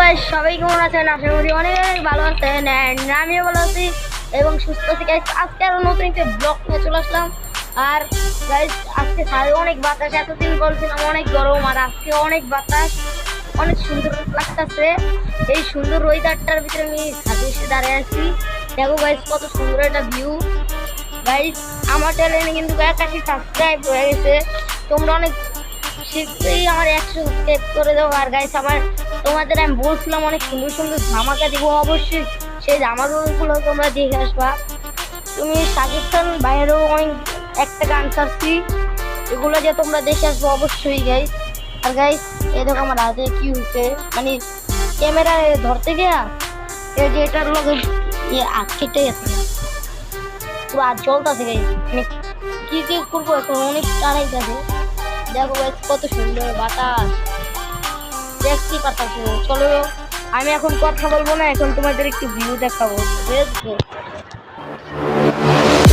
Guys, সবাই কেমন আছেন? আশা করি অনেক ভালো আছেন। আমিও ভালো আছি এবং সুস্থ আছি গাইস। আজকে আরো নতুন একটা ব্লগ নিয়ে চলে আসলাম। আর গাইস, আজকে সাথে অনেক বাতাস। এতদিন বলছিলাম অনেক গরম, আর আজকে অনেক বাতাস, অনেক সুন্দর লাগতেছে। এই সুন্দর ওয়েদারটার ভিতরে আমি ছাদে এসে দাঁড়িয়ে আছি। দেখো গাইস, কত সুন্দর একটা ভিউ। গাইস, আমার চ্যানেলে কিন্তু 81 সাবস্ক্রাইব হয়ে গেছে। তোমরা অনেক শীঘ্রই আমার 100 সাবস্ক্রাইব করে দাও। আর গাইস, তোমাদের আমি বলছিলাম অনেক সুন্দর সুন্দর ধামাকা দিব, অবশ্যই সেই ধামাকাগুলো তোমরা দেখে আসবা। তুমি শাকিব খান বাইরেও অনেক একটা গান ছাড়ছি, এগুলো যে তোমরা দেখে আসবো অবশ্যই গাইস। আর গাইস, এই দেখো আমার হাতে কি হয়েছে, মানে ক্যামেরা ধরতে গিয়া এই যে এটার লগে কেটে গেছে, পুরো আর চলতেছে গাইস। মানে কি কি করবো এখন, অনেক টানাই যাবে। দেখো গাইস, কত সুন্দর বাতাস, দেখতেই পাচ্ছি। চলো, আমি এখন কথা বলবো না, এখন তোমাদের একটু ভিউ দেখাবো।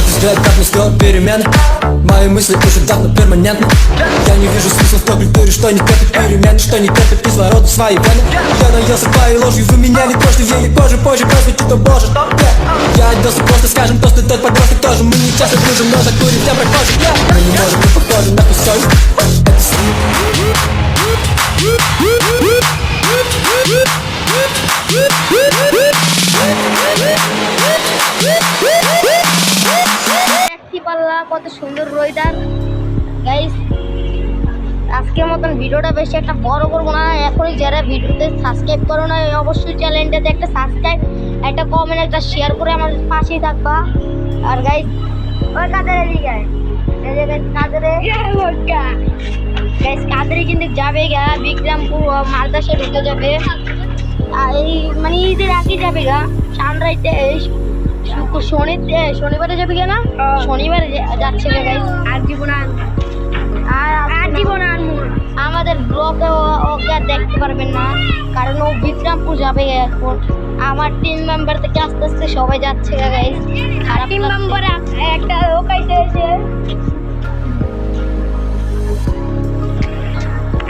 Взгляд, как не сделать перемены. Мои мысли уже давно перманентны. Я не вижу смысла в той культуре, что не терпит перемены, что не терпит кислорода в свои вены. Я наелся твоей ложью, вы меня не трожьте, в ей коже позже прозвучит, о боже. Я оделся просто, скажем, то, что тот подросток тоже. Мы не часто дружим, но закурим для прохожих. Мы не можем быть похожи на тусой. কত সুন্দর ওয়েদার গাইস। আজকের মতন ভিডিওটা বেশি একটা বড় করবো না। এখনই যারা ভিডিওতে সাবস্ক্রাইব করো না, অবশ্যই চ্যানেলটাতে একটা সাবস্ক্রাইব, একটা কমেন্ট, একটা শেয়ার করে আমার পাশেই থাকবা। আর গাইস, ওই কাদের দিকে কাদের কিন্তু যাবে গা বিক্রমপুর মালদাসে ঢুকে যাবে। এই মানে ঈদের আগে যাবে গা, সানরাইতে শনিবারে যাবে না, শনিবারে যাচ্ছে আর জীবন আমাদের ব্লগে ওকে আর দেখতে পারবেন না, কারণ ও বিক্রমপুর যাবে এখন। আমার টিম মেম্বার থেকে আস্তে আস্তে সবাই যাচ্ছে গাইস। খারাপ টিম মেম্বার একটা লোক এসে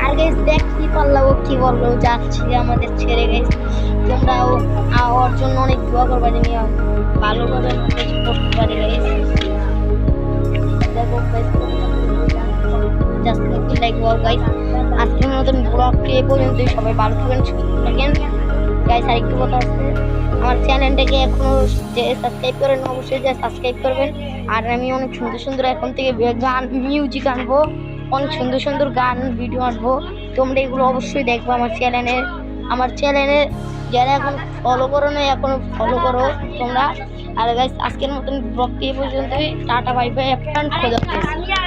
আর গাইস, দেখতে পারলাম ও কি বললো, যাচ্ছে আমাদের ছেড়ে গাইস। তোমরা ওর জন্য অনেক দোয়া করবা যে ভালোভাবে করতে পারি গাইস। দেখো গাইস, আজকের মতন ব্লগটি এই পর্যন্তই। সবাই ভালো থাকেন, সুস্থ থাকেন গাইস। আর একটু কথা আছে, আমার চ্যানেলটাকে এখনো যে সাবস্ক্রাইব করেন, অবশ্যই যে সাবস্ক্রাইব করবেন। আর আমি অনেক সুন্দর সুন্দর এখন থেকে গান, মিউজিক আনবো, অনেক সুন্দর সুন্দর গান ভিডিও আনবো। তোমরা এগুলো অবশ্যই দেখবো আমার চ্যানেলে যারা এখন ফলো করো না, এখন ফলো করো তোমরা। আর গাইস, আজকের মতন ব্লগটি এই পর্যন্তই। টাটা, বাই বাই, খোদা হাফেজ।